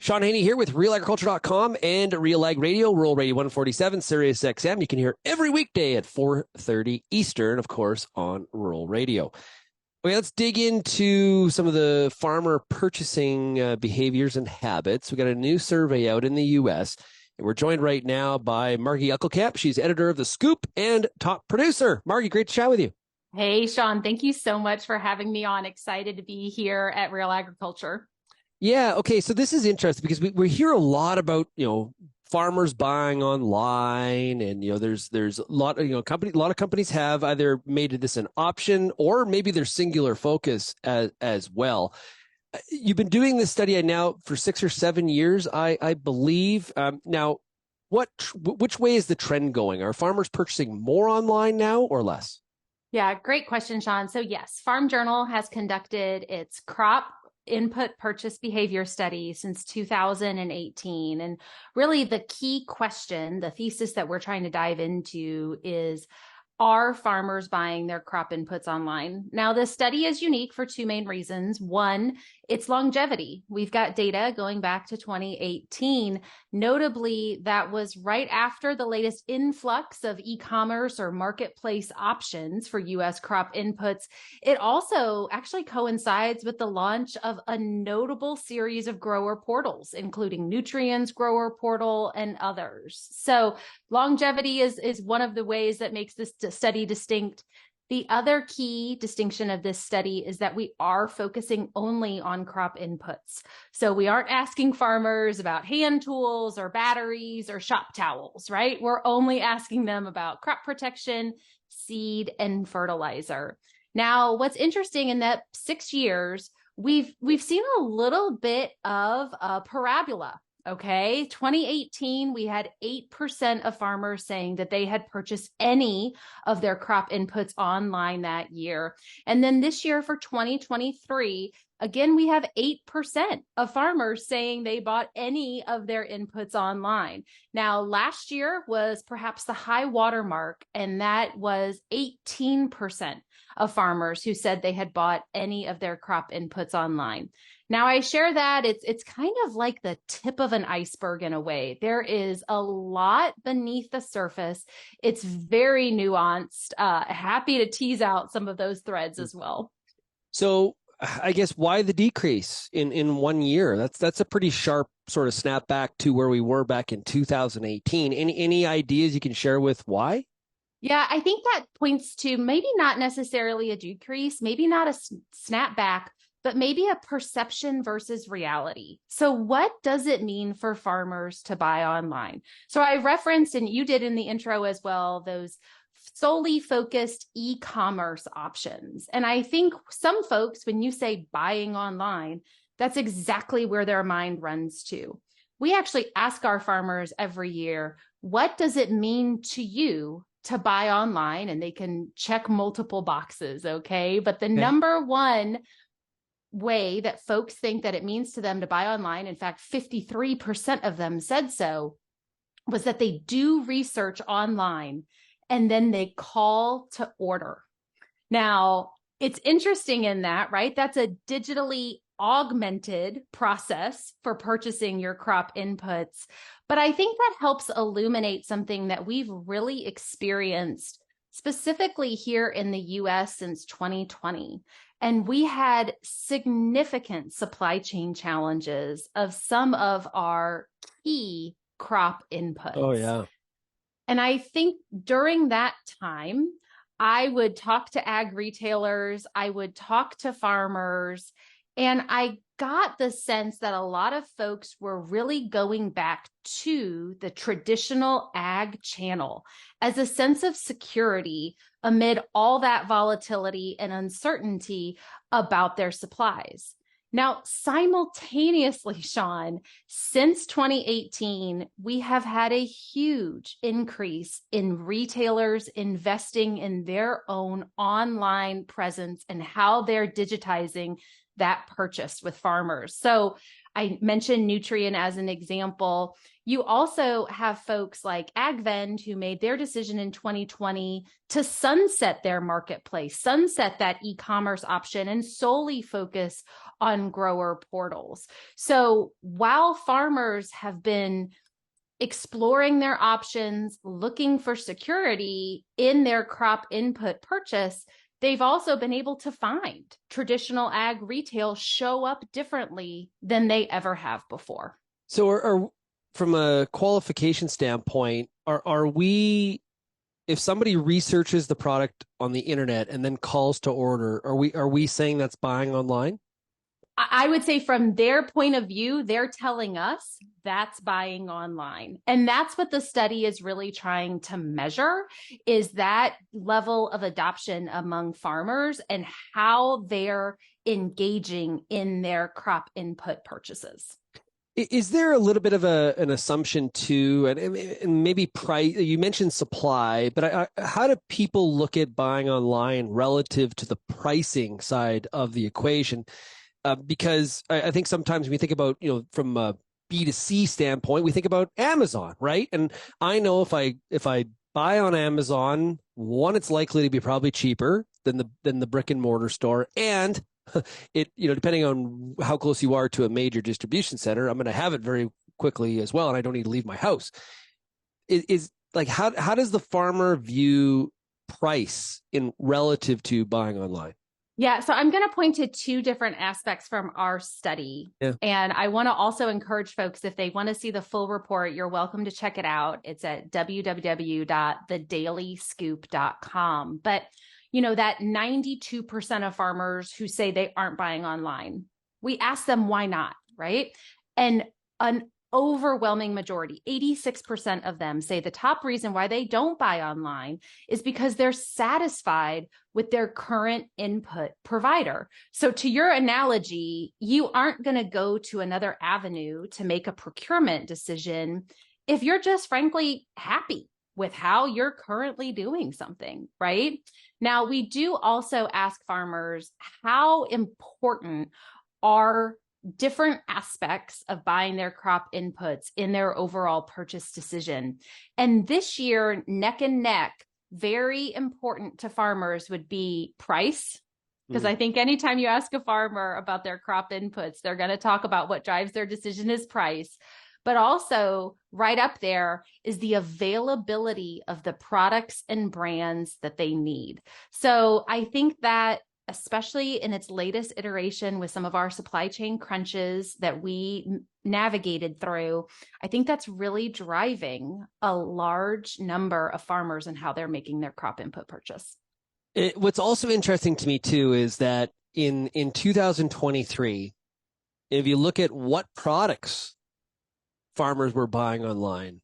Shaun Haney here with RealAgriculture.com and Real Ag Radio, Rural Radio 147, Sirius XM. You can hear every weekday at 4:30 Eastern, of course, on Rural Radio. Okay, let's dig into some of the farmer purchasing behaviors and habits. We got a new survey out in the U.S., and we're joined right now by Margy Eckelkamp. She's editor of The Scoop and top producer. Margy, great to chat with you. Hey, Shaun, thank you so much for having me on. Excited to be here at Real Agriculture. Yeah, okay, so this is interesting because we hear a lot about, farmers buying online, and there's a lot of a lot of companies have either made this an option or maybe their singular focus as well. You've been doing this study now for 6 or 7 years, I believe. Now, which way is the trend going? Are farmers purchasing more online now or less? Yeah, great question, Shaun. So yes, Farm Journal has conducted its crop input purchase behavior study since 2018. And really the key question, the thesis that we're trying to dive into is, are farmers buying their crop inputs online? Now, this study is unique for two main reasons. One, its longevity. We've got data going back to 2018. Notably, that was right after the latest influx of e-commerce or marketplace options for U.S. crop inputs. It also actually coincides with the launch of a notable series of grower portals, including Nutrients Grower Portal and others. So longevity is one of the ways that makes this study distinct. The other key distinction of this study is that we are focusing only on crop inputs. So we aren't asking farmers about hand tools or batteries or shop towels, right? We're only asking them about crop protection, seed, and fertilizer. Now, what's interesting in that 6 years, we've seen a little bit of a parabola. Okay, 2018, we had 8% of farmers saying that they had purchased any of their crop inputs online that year. And then this year for 2023, again, we have 8% of farmers saying they bought any of their inputs online. Now, last year was perhaps the high watermark, and that was 18% of farmers who said they had bought any of their crop inputs online. Now, I share that it's kind of like the tip of an iceberg in a way. There is a lot beneath the surface. It's very nuanced. Happy to tease out some of those threads as well. So I guess why the decrease in 1 year? That's a pretty sharp sort of snap back to where we were back in 2018. Any ideas you can share with why? Yeah, I think that points to maybe not necessarily a decrease, maybe not a snapback, but maybe a perception versus reality. So what does it mean for farmers to buy online? So I referenced, and you did in the intro as well, those solely focused e-commerce options. And I think some folks, when you say buying online, that's exactly where their mind runs to. We actually ask our farmers every year, what does it mean to you to buy online? And they can check multiple boxes, okay? But the number one way that folks think that it means to them to buy online, in fact, 53% of them said so, was that they do research online and then they call to order. Now, it's interesting in that, right? That's a digitally augmented process for purchasing your crop inputs. But I think that helps illuminate something that we've really experienced specifically here in the US since 2020. And we had significant supply chain challenges of some of our key crop inputs. Oh, yeah. And I think during that time, I would talk to ag retailers, I would talk to farmers, and I got the sense that a lot of folks were really going back to the traditional ag channel as a sense of security amid all that volatility and uncertainty about their supplies. Now, simultaneously, Shaun, since 2018, we have had a huge increase in retailers investing in their own online presence and how they're digitizing that purchase with farmers. So I mentioned Nutrien as an example. You also have folks like AgVend who made their decision in 2020 to sunset their marketplace, sunset that e-commerce option, and solely focus on grower portals. So while farmers have been exploring their options, looking for security in their crop input purchase, they've also been able to find traditional ag retail show up differently than they ever have before. So from a qualification standpoint, are we, if somebody researches the product on the internet and then calls to order, are we saying that's buying online? I would say from their point of view, they're telling us that's buying online. And that's what the study is really trying to measure, is that level of adoption among farmers and how they're engaging in their crop input purchases. Is there a little bit of an assumption too, and maybe price? You mentioned supply, but how do people look at buying online relative to the pricing side of the equation? Because I think sometimes when we think about, from a B2C standpoint, we think about Amazon, right? And I know if I buy on Amazon, one, it's likely to be probably cheaper than the brick and mortar store, and it, depending on how close you are to a major distribution center, I'm going to have it very quickly as well, and I don't need to leave my house. Is like, how does the farmer view price in relative to buying online? Yeah, so I'm going to point to two different aspects from our study. Yeah. And I want to also encourage folks, if they want to see the full report, you're welcome to check it out. It's at www.thedailyscoop.com. But, that 92% of farmers who say they aren't buying online, we ask them why not, right? And an overwhelming majority, 86% of them, say the top reason why they don't buy online is because they're satisfied with their current input provider. So to your analogy, you aren't going to go to another avenue to make a procurement decision if you're just frankly happy with how you're currently doing something, right? Now, we do also ask farmers, how important are different aspects of buying their crop inputs in their overall purchase decision? And this year, neck and neck, very important to farmers would be price. Because I think anytime you ask a farmer about their crop inputs, they're going to talk about what drives their decision is price. But also right up there is the availability of the products and brands that they need. So I think that, especially in its latest iteration with some of our supply chain crunches that we navigated through, I think that's really driving a large number of farmers and how they're making their crop input purchase. What's also interesting to me too is that in 2023, if you look at what products farmers were buying online,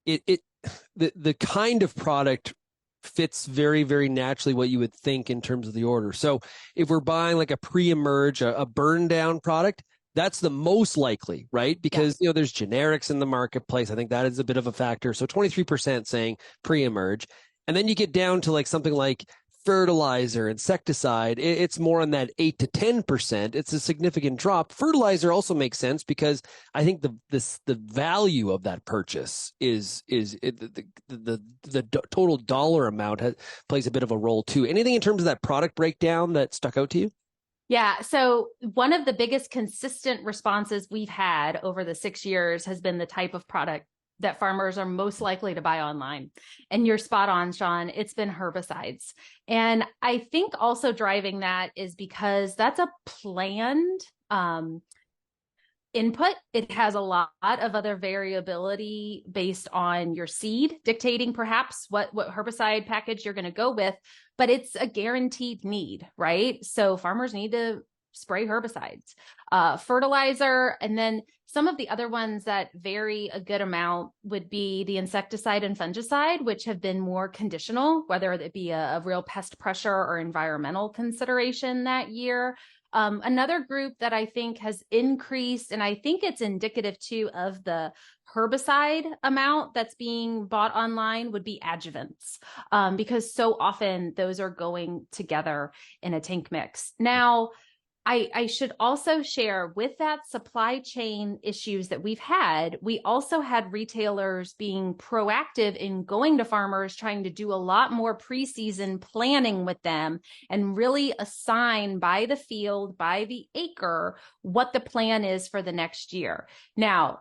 the kind of product fits very, very naturally what you would think in terms of the order. So if we're buying like a pre-emerge, a burn down product, that's the most likely, right? Because, there's generics in the marketplace. I think that is a bit of a factor. So 23% saying pre-emerge. And then you get down to like something like fertilizer, insecticide, it's more on that 8 to 10%. It's a significant drop. Fertilizer also makes sense because I think the value of that purchase is the total dollar amount plays a bit of a role too. Anything in terms of that product breakdown that stuck out to you? Yeah. So one of the biggest consistent responses we've had over the 6 years has been the type of product that farmers are most likely to buy online. And you're spot on, Shaun. It's been herbicides. And I think also driving that is because that's a planned input. It has a lot of other variability based on your seed, dictating perhaps what herbicide package you're going to go with, but it's a guaranteed need, right? So farmers need to spray herbicides, fertilizer, and then some of the other ones that vary a good amount would be the insecticide and fungicide, which have been more conditional, whether it be a real pest pressure or environmental consideration that year. Another group that I think has increased, and I think it's indicative too of the herbicide amount that's being bought online, would be adjuvants, because so often those are going together in a tank mix. Now, I should also share with that supply chain issues that we've had, we also had retailers being proactive in going to farmers, trying to do a lot more preseason planning with them and really assign by the field, by the acre, what the plan is for the next year. Now,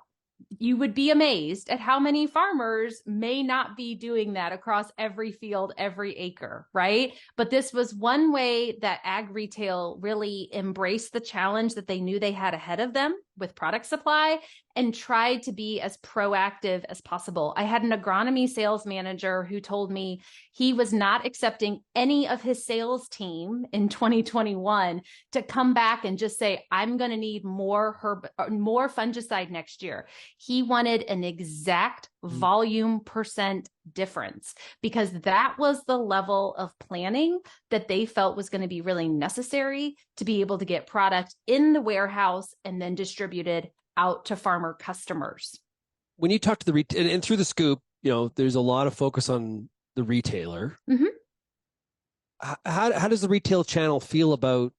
you would be amazed at how many farmers may not be doing that across every field, every acre, right? But this was one way that ag retail really embraced the challenge that they knew they had ahead of them with product supply and tried to be as proactive as possible. I had an agronomy sales manager who told me he was not accepting any of his sales team in 2021 to come back and just say, I'm going to need more fungicide next year. He wanted an exact volume percent difference because that was the level of planning that they felt was going to be really necessary to be able to get product in the warehouse and then distributed out to farmer customers. When you talk to the and through the scoop, there's a lot of focus on the retailer. Mm-hmm. How does the retail channel feel about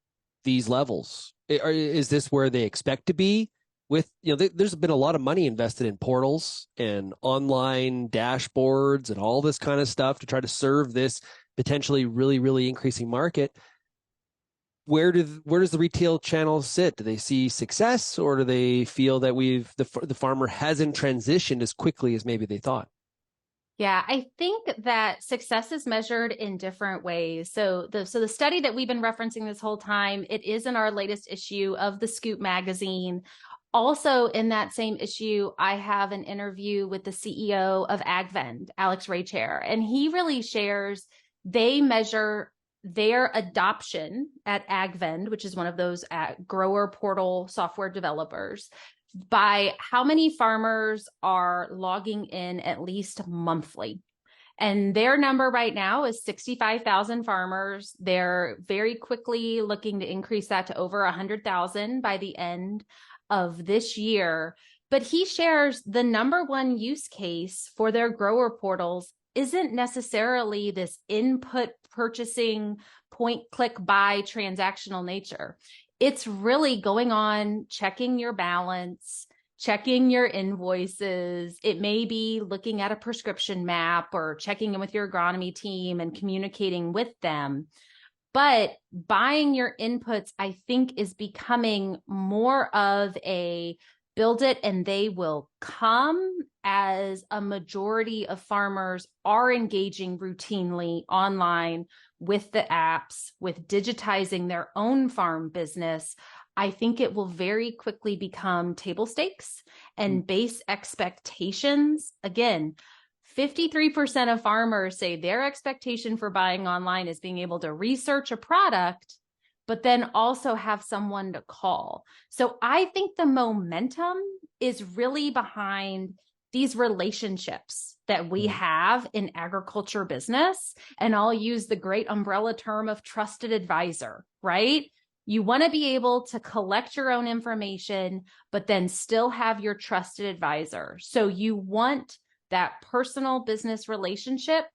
these levels? Is this where they expect to be? With there's been a lot of money invested in portals and online dashboards and all this kind of stuff to try to serve this potentially really, really increasing market. Where does the retail channel sit? Do they see success, or do they feel that the farmer hasn't transitioned as quickly as maybe they thought? Yeah, I think that success is measured in different ways. So the study that we've been referencing this whole time, it is in our latest issue of the Scoop magazine. Also in that same issue, I have an interview with the CEO of AgVend, Alex Raychair, and he really shares they measure their adoption at AgVend, which is one of those grower portal software developers, by how many farmers are logging in at least monthly. And their number right now is 65,000 farmers. They're very quickly looking to increase that to over 100,000 by the end of this year. But he shares the number one use case for their grower portals isn't necessarily this input purchasing point click buy transactional nature. It's really going on, checking your balance, checking your invoices. It may be looking at a prescription map or checking in with your agronomy team and communicating with them. But buying your inputs, I think, is becoming more of a build it and they will come, as a majority of farmers are engaging routinely online with the apps, with digitizing their own farm business. I think it will very quickly become table stakes and base expectations. Again, 53% of farmers say their expectation for buying online is being able to research a product, but then also have someone to call. So I think the momentum is really behind these relationships that we have in agriculture business. And I'll use the great umbrella term of trusted advisor, right? You want to be able to collect your own information, but then still have your trusted advisor. So you want that personal business relationship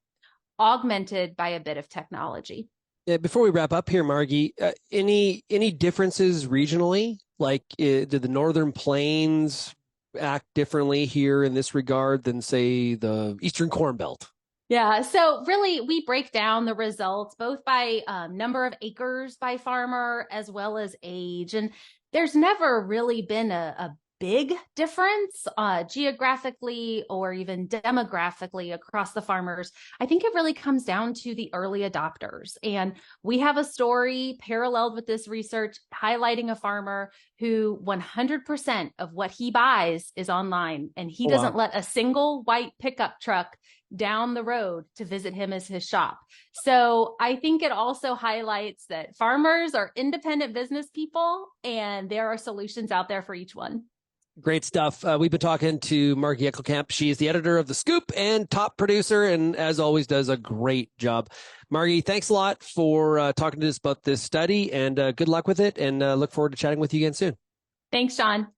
augmented by a bit of technology. Yeah, before we wrap up here, Margy, any differences regionally? Like, did the Northern Plains act differently here in this regard than, say, the Eastern Corn Belt? Yeah, so really we break down the results both by number of acres by farmer as well as age. And there's never really been a big difference geographically or even demographically across the farmers. I think it really comes down to the early adopters. And we have a story paralleled with this research highlighting a farmer who 100% of what he buys is online, and he doesn't let a single white pickup truck down the road to visit him as his shop. So I think it also highlights that farmers are independent business people and there are solutions out there for each one. Great stuff. We've been talking to Margy Eckelkamp. She is the editor of The Scoop and top producer, and as always does a great job. Margy, thanks a lot for talking to us about this study, and good luck with it, and look forward to chatting with you again soon. Thanks, Shaun.